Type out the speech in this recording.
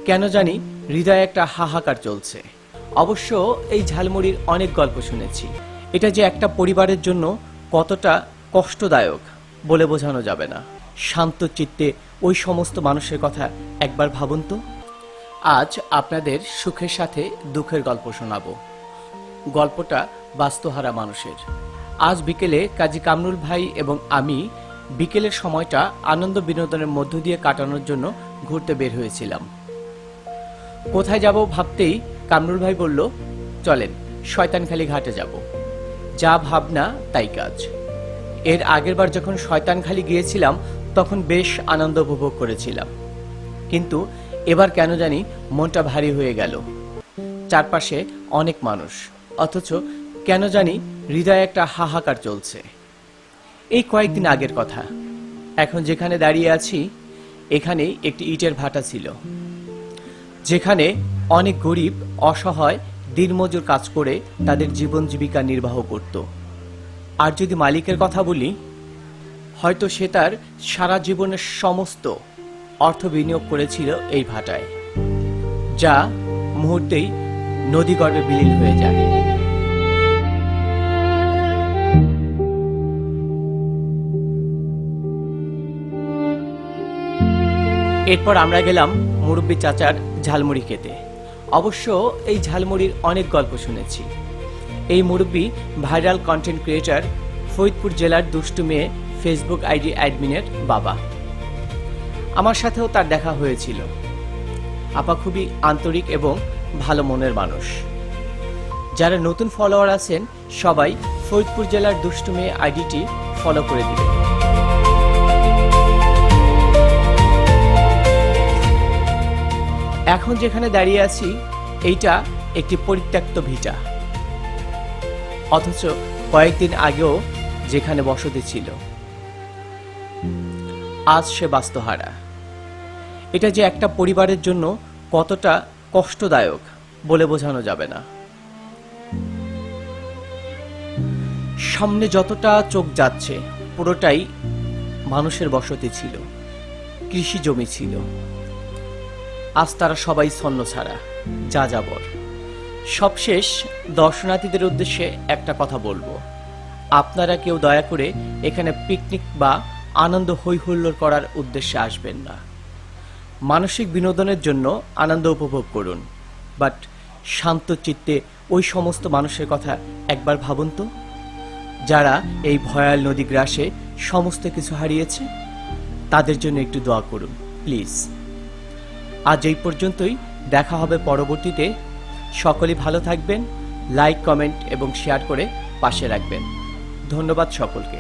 কেন জানি হৃদয়ে একটা হাহাকার চলছে। অবশ্য এই ঝালমুড়ির অনেক গল্প শুনেছি। এটা যে একটা পরিবারের জন্য কতটা কষ্টদায়ক বলে বোঝানো যাবে না। শান্ত চিত্তে ওই সমস্ত মানুষের কথা একবার ভাবুন তো। আজ আপনাদের সুখের সাথে দুঃখের গল্প শোনাবো। গল্পটা বাস্তুহারা মানুষের। আজ বিকেলে কাজী কামরুল ভাই এবং আমি বিকেলের সময়টা আনন্দ বিনোদনের মধ্য দিয়ে কাটানোর জন্য ঘুরতে বের হয়েছিলাম। কোথায় যাব ভাবতেই কামরুল ভাই বলল, চলেন শয়তানখালী ঘাটে যাব। যা ভাবনা তাই কাজ। এর আগের বার যখন শয়তানখালী গিয়েছিলাম তখন বেশ আনন্দ উপভোগ করেছিলাম, কিন্তু এবার কেন জানি মনটা ভারী হয়ে গেল। চারপাশে অনেক মানুষ, অথচ কেন জানি হৃদয়ে একটা হাহাকার চলছে। এই কয়েকদিন আগের কথা। এখন যেখানে দাঁড়িয়ে আছি এখানেই একটি ইটের ভাটা ছিল, যেখানে অনেক গরিব অসহায় দিনমজুর কাজ করে তাদের জীবন জীবিকা নির্বাহ করত। আর যদি মালিকের কথা বলি, হয়তো সে তার সারা জীবনের সমস্ত অর্থ বিনিয়োগ করেছিল এই ভাটায়, যা মুহূর্তেই নদীগর্ভে বিলীন হয়ে যায়। এরপর আমরা গেলাম মুরব্বী চাচার ঝালমুড়ি খেতে। অবশ্য এই ঝালমুড়ির অনেক গল্প শুনেছি। এই মুরব্বী ভাইরাল কন্টেন্ট ক্রিয়েটর, ফরিদপুর জেলার দুষ্টু মেয়ে ফেসবুক আইডি অ্যাডমিনের বাবা। আমার সাথেও তার দেখা হয়েছিল। আপা খুবই আন্তরিক এবং ভালো মনের মানুষ। যারা নতুন ফলোয়ার আছেন সবাই ফরিদপুর জেলার দুষ্টু মেয়ে আইডিটি ফলো করে দিবেন। এখন যেখানে দাঁড়িয়ে আছি এইটা একটি পরিত্যক্ত ভিটা, অথচ কয়েকদিন আগেও যেখানে বসতি ছিল আজ সে বাস্তুহারা। এটা যে একটা পরিবারের জন্য কতটা কষ্টদায়ক বলে বোঝানো যাবে না। সামনে যতটা চোখ যাচ্ছে পুরোটাই মানুষের বসতি ছিল, কৃষি জমি ছিল। আজ তারা সবাই ছন্নছাড়া, যাযাবর। সবশেষ দর্শনার্থীদের উদ্দেশ্যে একটা কথা বলবো, আপনারা কেউ দয়া করে এখানে পিকনিক বা আনন্দ হইহুল্লোড় করার উদ্দেশ্যে আসবেন না। মানসিক বিনোদনের জন্য আনন্দ উপভোগ করুন, বাট শান্ত চিত্তে ওই সমস্ত মানুষের কথা একবার ভাবুন তো, যারা এই ভয়াল নদী গ্রাসে সমস্ত কিছু হারিয়েছে। তাদের জন্য একটু দোয়া করুন প্লিজ। আজ এই পর্যন্তই, দেখা হবে পরবর্তীতে। সকলেই ভালো থাকবেন, লাইক, কমেন্ট এবং শেয়ার করে পাশে রাখবেন। ধন্যবাদ সকলকে।